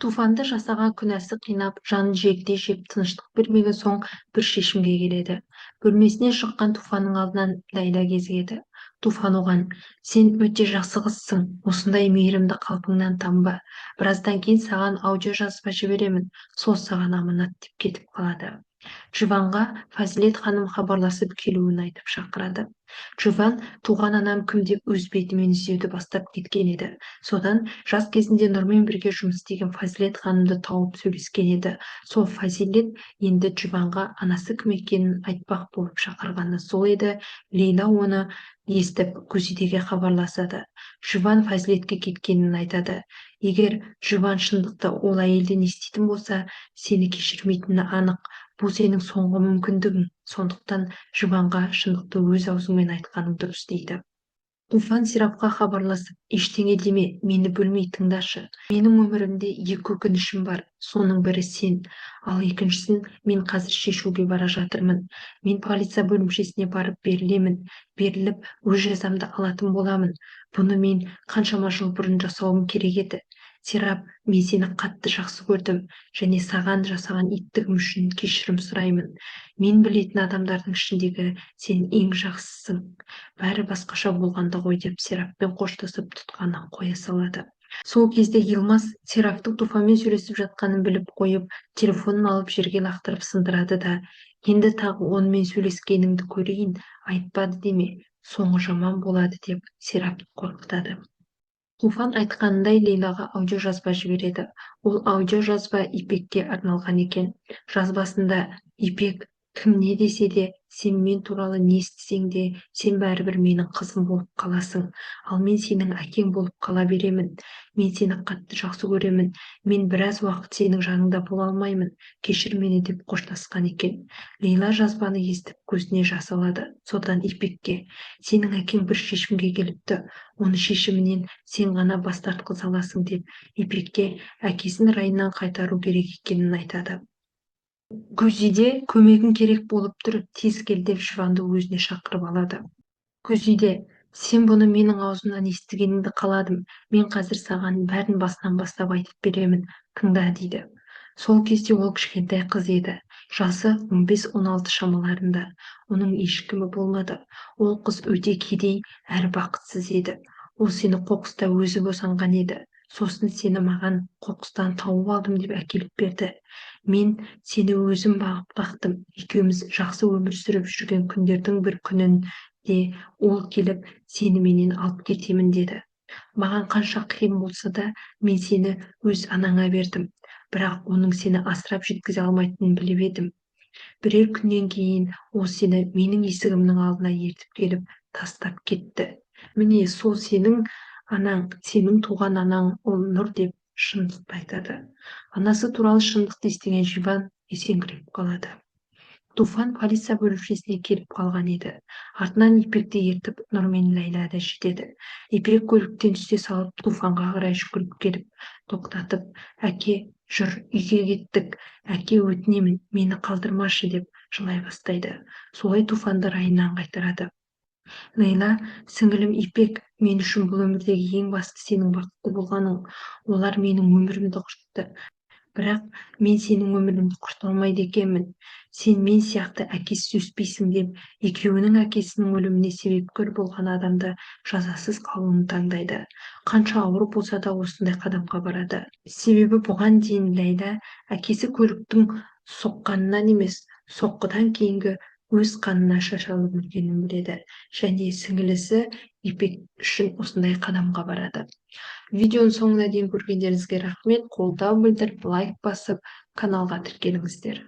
Туфанды жасаған күнәсі қинап, жанын жегідей жеп тыныштық бермеген соң бір шешімге келеді. Бөлмесінен шыққан Туфанның алдынан Ләйла кезігеді. Туфан оған: "Сен өте жақсы қызсың, осындай мейірімді қалпыңнан танба. Біраздан кейін саған аудио жазба жіберемін, сол саған аманат" деп кетіп қалады. Живанға Фазилет ханым хабарласып келуін айтып шақырады. Живан туған анам кім деп өз бетімен іздеуді бастап кеткен еді. Содан жас кезінде Нұрмен бірге жұмыс істеген Фазилет ханымды тауып сөйлескен еді. Сол Фазилет енді Живанға анасы кім екенін айтпақ болып шақырғаны сол еді. Лейла оны естіп Гүзидеге хабарласады. Живан Фазилетке кеткенін айтады. Егер Живан шындықты ол әйелден еститін болса, сені кешірмейтіні анық. Бұл сенің соңғы мүмкіндігің, сондықтан Живанға шындықты өз аузыңмен айтқаның дұрыс дейді. Туфан Сирапқа хабарласып: "Ештеңе деме, мені бөлмей тыңдашы. Менің өмірімде екі өкінішім бар, соның бірі сен, ал екіншісін мен қазір шешуге бара жатырмын. Мен полиция бөлімшесіне барып берілемін, беріліп өз жазамды алатын боламын. Бұны мен қаншама жыл бұрын жасауым керек еді. Сирап, мен сені қатты жақсы көрдім, және саған жасаған иттігім үшін кешірім сұраймын. Мен білетін адамдардың ішіндегі сен ең жақсысың. Бәрі басқаша болғанда ғой" деп Сираппен қоштасып тұтқаны қоя салады. Сол кезде Йылмаз Сираптың Туфанмен сөйлесіп жатқанын біліп қойып, телефонын алып жерге лақтырып сындырады да: "Енді тағы онымен сөйлескеніңді көрейін, айтпады деме, соңы жаман болады" деп Сирапты қорқытады. Туфан айтқанындай Лейлаға аудио жазба жібереді. Ол аудио жазба Ипекке арналған екен. Жазбасында Ипек: "Кім не десе де, сен мен туралы не естісең де, сен бәрібір менің қызым болып қаласың. Ал мен сенің әкең болып қала беремін. Мен сені қатты жақсы көремін. Мен біраз уақыт сенің жаныңда бола алмаймын. Кешір мені" деп қоштасқан екен. Лейла жазбаны естіп көзіне жас алады. Содан Ипекке: "Сенің әкең бір шешімге келіпті. Оны шешімінен сен ғана бас тартқыза аласың" деп Ипекке әкесін райынан қайтару керек екенін айтады. Гүзиде көмегің керек болып тұр, тез кел деп Живанды өзіне шақырып алады. Гүзиде: "Сен бұны менің аузымнан естігеніңді қаладым. Мен қазір саған бәрін басынан бастап айтып беремін, тыңда" дейді. Сол кезде ол кішкентай қыз еді. Жасы 15-16 шамаларында. Оның ешкімі болмады. Ол қыз өте кедей әрі бақытсыз еді. Ол сені қоқыста өзі босанған еді. Сосын сені маған қоқыстан тауып алдым деп әкеліп берді. Мен сені өзім бағып бақтым. Екеуміз жақсы өмір сүріп жүрген күндердің бір күнінде ол келіп, сені менен алып кетемін деді. Маған қанша қиын болса да, мен сені өз анаңа бердім. Бірақ оның сені асырап жеткізе алмайтынын біліп едім. Бірер күннен кейін ол сені менің есігімнің алдына ертіп келіп, тастап кетті. Міне сол сенің анаң, сенің туған анаң ол Нұр деп шындықты айтады. Анасы туралы шындықты естіген Живан есеңгіреп қалады. Туфан полиция бөлімшесіне келіп қалған еді. Артынан Ипекті ертіп Нұр мен Ләйла да жетеді. Ипек көліктен түсе салып Туфанға қарай жүгіріп келіп, тоқтатып: "Әке, жүр, үйге кеттік. Әке, өтінемін, мені қалдырмашы" деп жылай бастайды. Солай Туфанды райынан қайтарады. Лейла: "Сіңілім Ипек, мен үшін бұл өмірдегі ең басты сенің бақытты болғаның. Олар менің өмірімді құртты. Бірақ мен сенің өміріңді құрта алмайды екенмін. Сен мен сияқты әкесіз өспейсің" деп екеуінің әкесінің өліміне себепкер болған адамды жазасыз қалуын таңдайды. Қанша ауыр болса да осындай қадамға барады. Себебі бұған дейін Ләйла әкесі көліктің соққанынан емес, соққыдан кейінгі өз қанына шашалып өлгенін біледі. Және сіңілісі Ипек үшін осындай қадамға барады. Видеоның соңына дейін көргендеріңізге рахмет. Қолдау білдіріп, лайк басып, каналға тіркеліңіздер.